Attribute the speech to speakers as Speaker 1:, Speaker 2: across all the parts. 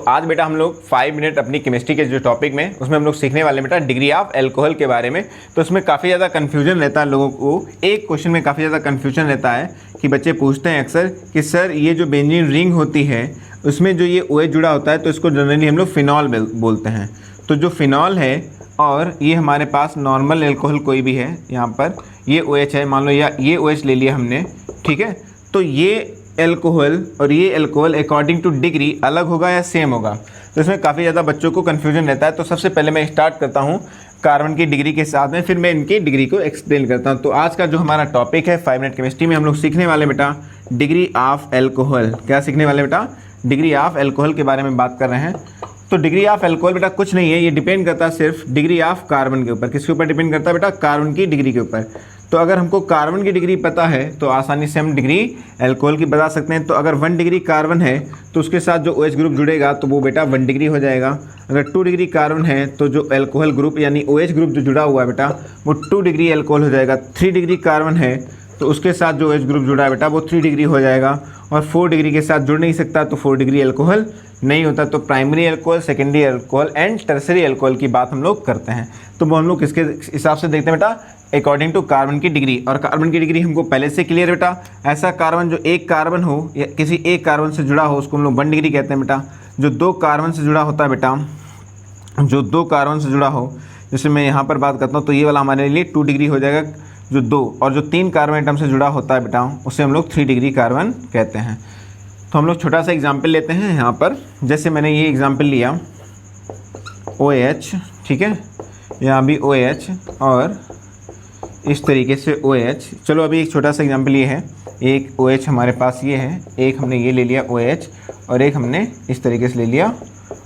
Speaker 1: आज बेटा हम लोग 5 मिनट अपनी केमिस्ट्री के जो टॉपिक में उसमें हम लोग सीखने वाले बेटा डिग्री ऑफ अल्कोहल के बारे में। तो उसमें काफ़ी ज़्यादा कन्फ्यूजन रहता है लोगों को, एक क्वेश्चन में काफ़ी ज़्यादा कन्फ्यूजन रहता है कि बच्चे पूछते हैं अक्सर कि सर ये जो बेंजीन रिंग होती है उसमें जो ये OH जुड़ा होता है तो इसको जनरली हम लोग फिनॉल बोलते हैं। तो जो फिनॉल है और ये हमारे पास नॉर्मल अल्कोहल कोई भी है, यहाँ पर ये OH है मान लो, या ये OH ले लिया हमने, ठीक है। तो ये अल्कोहल और ये अल्कोहल अकॉर्डिंग टू डिग्री अलग होगा या सेम होगा, तो इसमें काफ़ी ज़्यादा बच्चों को कन्फ्यूजन रहता है। तो सबसे पहले मैं स्टार्ट करता हूँ कार्बन की डिग्री के साथ में, फिर मैं इनकी डिग्री को एक्सप्लेन करता हूँ। तो आज का जो हमारा टॉपिक है 5 मिनट केमिस्ट्री में हम लोग सीखने वाले बेटा डिग्री ऑफ अल्कोहल। क्या सीखने वाले बेटा? डिग्री ऑफ अल्कोहल के बारे में बात कर रहे हैं। तो डिग्री ऑफ अल्कोहल बेटा कुछ नहीं है, ये डिपेंड करता है सिर्फ डिग्री ऑफ कार्बन के ऊपर। किसके ऊपर डिपेंड करता है बेटा? कार्बन की डिग्री के ऊपर। तो अगर हमको कार्बन की डिग्री पता है तो आसानी से हम डिग्री अल्कोहल की बता सकते हैं। तो अगर 1 डिग्री कार्बन है तो उसके साथ जो OH ग्रुप जुड़ेगा तो वो बेटा 1 डिग्री हो जाएगा। अगर 2 डिग्री कार्बन है तो जो अल्कोहल ग्रुप यानी OH ग्रुप जो जुड़ा हुआ है बेटा वो 2 डिग्री अल्कोहल हो जाएगा। 3 डिग्री कार्बन है तो उसके साथ जो OH ग्रुप जुड़ा है बेटा वो 3 डिग्री हो जाएगा। और 4 डिग्री के साथ जुड़ नहीं सकता तो 4 डिग्री अल्कोहल नहीं होता। तो primary alcohol, secondary alcohol and tertiary alcohol की बात हम लोग करते हैं। तो वो हम लोग किसके हिसाब से देखते हैं बेटा? अकॉर्डिंग टू कार्बन की डिग्री। और कार्बन की डिग्री हमको पहले से क्लियर बेटा, ऐसा कार्बन जो एक कार्बन हो या किसी एक कार्बन से जुड़ा हो उसको हम लोग 1 डिग्री कहते हैं बेटा। जो 2 कार्बन से जुड़ा होता है बेटा, जो 2 कार्बन से जुड़ा हो, जैसे मैं यहाँ पर बात करता हूँ तो ये वाला हमारे लिए 2 डिग्री हो जाएगा जो 2, और जो 3 कार्बन एटम से जुड़ा होता है बेटा उसे हम लोग 3 डिग्री कार्बन कहते हैं। तो हम लोग छोटा सा एग्जाम्पल लेते हैं यहाँ पर। जैसे मैंने ये एग्जाम्पल लिया OH, ठीक है, यहाँ भी OH और इस तरीके से OH। चलो अभी एक छोटा सा एग्जाम्पल ये है, एक OH हमारे पास ये है, एक हमने ये ले लिया OH और एक हमने इस तरीके से ले लिया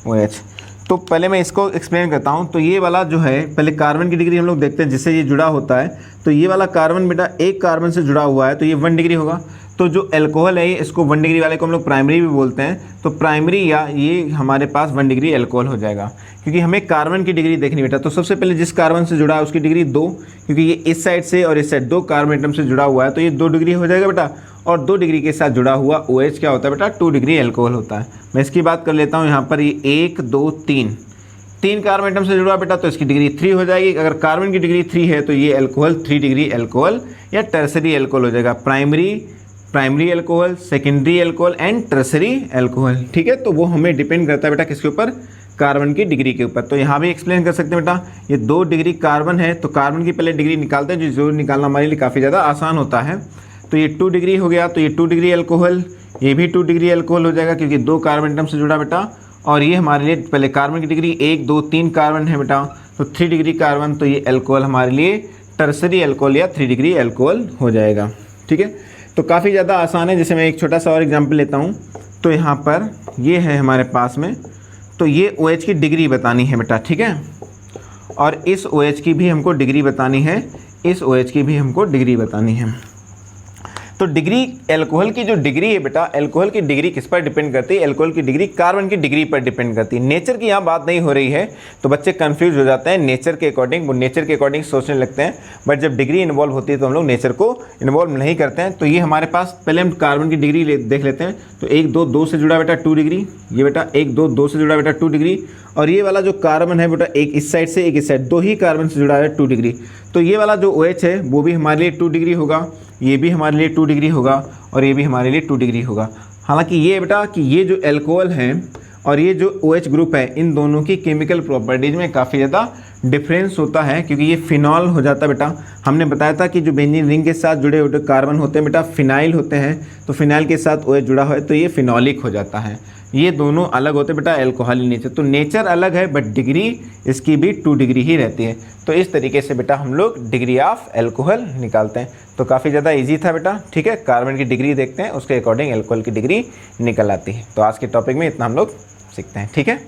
Speaker 1: OH। तो पहले मैं इसको एक्सप्लेन करता हूँ। तो ये वाला जो है पहले कार्बन की डिग्री हम लोग देखते हैं जिससे ये जुड़ा होता है। तो ये वाला कार्बन बेटा एक कार्बन से जुड़ा हुआ है तो ये 1 डिग्री होगा। तो जो अल्कोहल है इसको 1 डिग्री वाले को हम लोग प्राइमरी भी बोलते हैं। तो प्राइमरी या ये हमारे पास 1 डिग्री अल्कोहल हो जाएगा, क्योंकि हमें कार्बन की डिग्री देखनी बेटा। तो सबसे पहले जिस कार्बन से जुड़ा है उसकी डिग्री 2, क्योंकि ये इस साइड से और इस साइड 2 कार्बन एटम से जुड़ा हुआ है तो ये 2 डिग्री हो जाएगा बेटा। और 2 डिग्री के साथ जुड़ा हुआ OH क्या होता है बेटा? 2 डिग्री अल्कोहल होता है। मैं इसकी बात कर लेता हूँ यहाँ पर, ये 1 2 3 कार्बन एटम से जुड़ा बेटा तो इसकी डिग्री 3 हो जाएगी। अगर कार्बन की डिग्री 3 है तो ये अल्कोहल 3 डिग्री अल्कोहल या टर्सरी अल्कोहल हो जाएगा। Primary alcohol, secondary alcohol and tertiary alcohol, ठीक है। तो वो हमें डिपेंड करता है बेटा किसके ऊपर? कार्बन की डिग्री के ऊपर। तो यहाँ भी एक्सप्लेन कर सकते हैं बेटा, ये 2 डिग्री कार्बन है तो कार्बन की पहले डिग्री निकालते हैं, जो निकालना हमारे लिए काफ़ी ज़्यादा आसान होता है। तो ये 2 डिग्री हो गया तो ये 2 डिग्री अल्कोहल, ये भी 2 डिग्री अल्कोहल हो जाएगा क्योंकि 2 कार्बन एटम से जुड़ा बेटा। और ये हमारे लिए पहले कार्बन की डिग्री 1 2 3 कार्बन है बेटा तो 3 डिग्री कार्बन, तो ये अल्कोहल हमारे लिए टर्सरी अल्कोहल या 3 डिग्री अल्कोहल हो जाएगा, ठीक है। तो काफ़ी ज़्यादा आसान है। जैसे मैं एक छोटा सा और एग्जांपल लेता हूँ। तो यहाँ पर ये है हमारे पास में, तो ये OH की डिग्री बतानी है बेटा, ठीक है। और इस OH की भी हमको डिग्री बतानी है, इस OH की भी हमको डिग्री बतानी है। तो डिग्री अल्कोहल की जो डिग्री है बेटा, अल्कोहल की डिग्री किस पर डिपेंड करती है? अल्कोहल की डिग्री कार्बन की डिग्री पर डिपेंड करती है। नेचर की यहाँ बात नहीं हो रही है तो बच्चे कंफ्यूज हो जाते हैं नेचर के अकॉर्डिंग, वो नेचर के अकॉर्डिंग सोचने लगते हैं। बट जब डिग्री इन्वॉल्व होती है तो हम लोग नेचर को इन्वॉल्व नहीं करते हैं। तो ये हमारे पास पहले हम कार्बन की डिग्री देख लेते हैं। तो 1 2 2 से जुड़ा बेटा 2 डिग्री, ये बेटा 1 2 2 से जुड़ा बेटा 2 डिग्री। और ये वाला जो कार्बन है बेटा एक इस साइड से एक इस साइड, 2 ही कार्बन से जुड़ा है 2 डिग्री। तो ये वाला जो OH है वो भी हमारे लिए 2 डिग्री होगा, ये भी हमारे लिए 2 डिग्री होगा और ये भी हमारे लिए 2 डिग्री होगा। हालांकि ये बेटा कि ये जो अल्कोहल है और ये जो OH ग्रुप है इन दोनों की केमिकल प्रॉपर्टीज़ में काफ़ी ज़्यादा डिफरेंस होता है, क्योंकि ये फिनॉल हो जाता है बेटा। हमने बताया था कि जो बेंजीन रिंग के साथ जुड़े हुए कार्बन होते हैं बेटा फिनाइल होते हैं, तो फिनाइल के साथ OH जुड़ा हुआ है तो ये फिनॉलिक हो जाता है। ये दोनों अलग होते हैं बेटा अल्कोहलिक नेचर। तो नेचर अलग है बट डिग्री इसकी भी 2 डिग्री ही रहती है। तो इस तरीके से बेटा हम लोग डिग्री ऑफ अल्कोहल निकालते हैं। तो काफ़ी ज़्यादा इजी था बेटा, ठीक है। कार्बन की डिग्री देखते हैं उसके अकॉर्डिंग अल्कोहल की डिग्री निकल आती है। तो आज के टॉपिक में इतना हम लोग सीखते हैं, ठीक है।